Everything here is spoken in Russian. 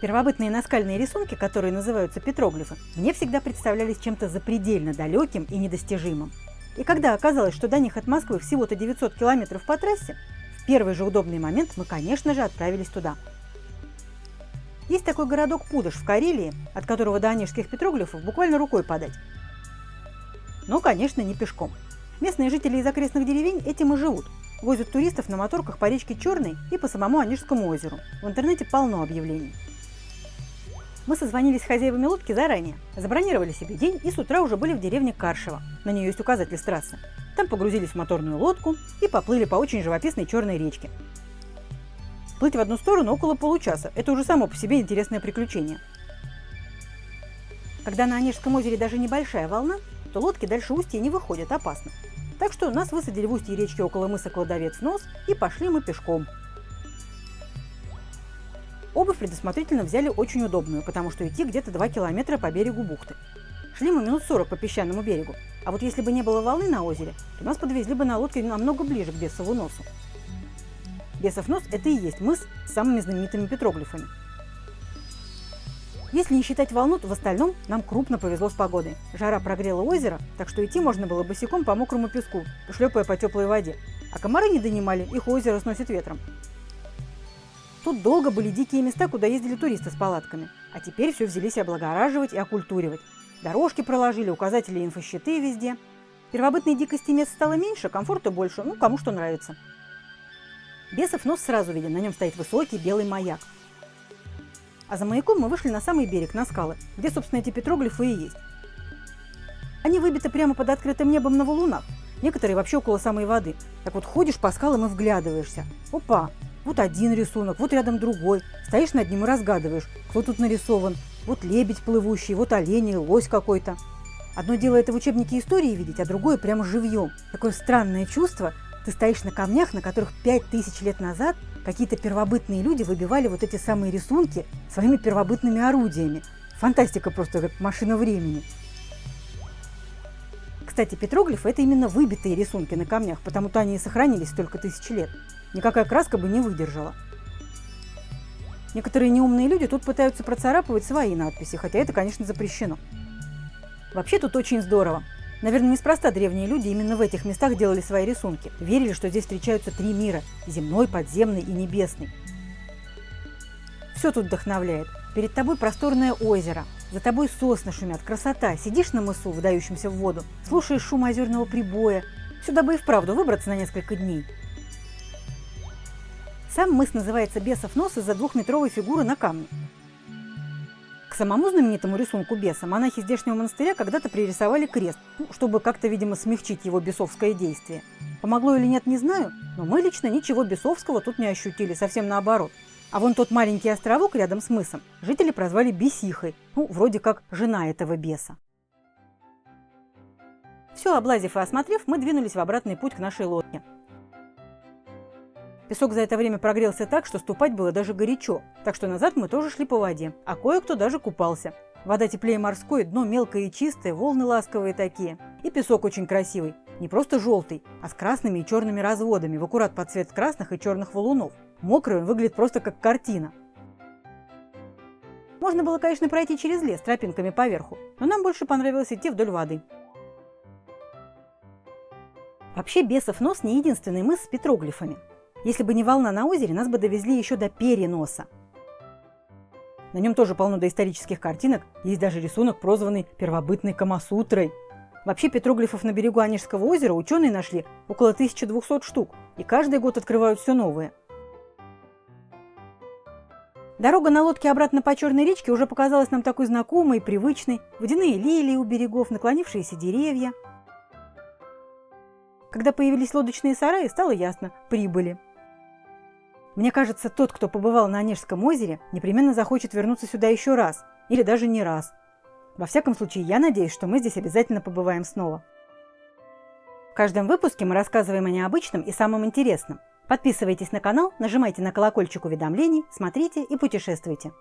Первобытные наскальные рисунки, которые называются петроглифы, мне всегда представлялись чем-то запредельно далеким и недостижимым. И когда оказалось, что до них от Москвы всего-то 900 километров по трассе, в первый же удобный момент мы, конечно же, отправились туда. Есть такой городок Пудож в Карелии, от которого до онежских петроглифов буквально рукой подать. Но, конечно, не пешком. Местные жители из окрестных деревень этим и живут. Возят туристов на моторках по речке Черной и по самому Онежскому озеру. В интернете полно объявлений. Мы созвонились с хозяевами лодки заранее, забронировали себе день и с утра уже были в деревне Каршево. На нее есть указатель с трассы. Там погрузились в моторную лодку и поплыли по очень живописной Черной речке. Плыть в одну сторону около получаса – это уже само по себе интересное приключение. Когда на Онежском озере даже небольшая волна, то лодки дальше устья не выходят, опасно. Так что нас высадили в устье речки около мыса Кладовец-Нос и пошли мы пешком. Обувь предусмотрительно взяли очень удобную, потому что идти где-то 2 километра по берегу бухты. Шли мы минут 40 по песчаному берегу, а вот если бы не было волны на озере, то нас подвезли бы на лодке намного ближе к Бесову носу. Бесов нос – это и есть мыс с самыми знаменитыми петроглифами. Если не считать волну, то в остальном нам крупно повезло с погодой. Жара прогрела озеро, так что идти можно было босиком по мокрому песку, шлепая по теплой воде, а комары не донимали, их озеро сносит ветром. Тут долго были дикие места, куда ездили туристы с палатками, а теперь все взялись облагораживать и окультуривать. Дорожки проложили, указатели и инфощиты везде. Первобытной дикости мест стало меньше, комфорта больше, кому что нравится. Бесов нос сразу виден, на нем стоит высокий белый маяк. А за маяком мы вышли на самый берег, на скалы, где, собственно, эти петроглифы и есть. Они выбиты прямо под открытым небом на валунах, некоторые вообще около самой воды. Так вот ходишь по скалам и вглядываешься. Опа! Вот один рисунок, вот рядом другой. Стоишь над ним и разгадываешь, кто тут нарисован. Вот лебедь плывущий, вот олень, лось какой-то. Одно дело это в учебнике истории видеть, а другое прямо живьем. Такое странное чувство. Ты стоишь на камнях, на которых 5000 лет назад какие-то первобытные люди выбивали вот эти самые рисунки своими первобытными орудиями. Фантастика просто, как машина времени. Кстати, петроглифы – это именно выбитые рисунки на камнях, потому-то они и сохранились столько тысяч лет. Никакая краска бы не выдержала. Некоторые неумные люди тут пытаются процарапывать свои надписи, хотя это, конечно, запрещено. Вообще тут очень здорово. Наверное, неспроста древние люди именно в этих местах делали свои рисунки. Верили, что здесь встречаются 3 мира – земной, подземный и небесный. Все тут вдохновляет. Перед тобой просторное озеро, за тобой сосны шумят, красота. Сидишь на мысу, вдающемся в воду, слушаешь шум озерного прибоя. Сюда бы и вправду выбраться на несколько дней. Сам мыс называется Бесов нос из-за 2-метровой фигуры на камне. К самому знаменитому рисунку беса монахи здешнего монастыря когда-то пририсовали крест, чтобы как-то, видимо, смягчить его бесовское действие. Помогло или нет, не знаю, но мы лично ничего бесовского тут не ощутили, совсем наоборот. А вон тот маленький островок рядом с мысом жители прозвали Бесихой, вроде как жена этого беса. Все облазив и осмотрев, мы двинулись в обратный путь к нашей лодке. Песок за это время прогрелся так, что ступать было даже горячо, так что назад мы тоже шли по воде, а кое-кто даже купался. Вода теплее морской, дно мелкое и чистое, волны ласковые такие. И песок очень красивый, не просто желтый, а с красными и черными разводами, в аккурат под цвет красных и черных валунов. Мокрый он выглядит просто как картина. Можно было, конечно, пройти через лес тропинками поверху, но нам больше понравилось идти вдоль воды. Вообще Бесов нос не единственный мыс с петроглифами. Если бы не волна на озере, нас бы довезли еще до Переноса. На нем тоже полно доисторических картинок, есть даже рисунок, прозванный первобытной Камасутрой. Вообще петроглифов на берегу Онежского озера ученые нашли около 1200 штук, и каждый год открывают все новые. Дорога на лодке обратно по Черной речке уже показалась нам такой знакомой и привычной. Водяные лилии у берегов, наклонившиеся деревья. Когда появились лодочные сараи, стало ясно – прибыли. Мне кажется, тот, кто побывал на Онежском озере, непременно захочет вернуться сюда еще раз, или даже не раз. Во всяком случае, я надеюсь, что мы здесь обязательно побываем снова. В каждом выпуске мы рассказываем о необычном и самом интересном. Подписывайтесь на канал, нажимайте на колокольчик уведомлений, смотрите и путешествуйте.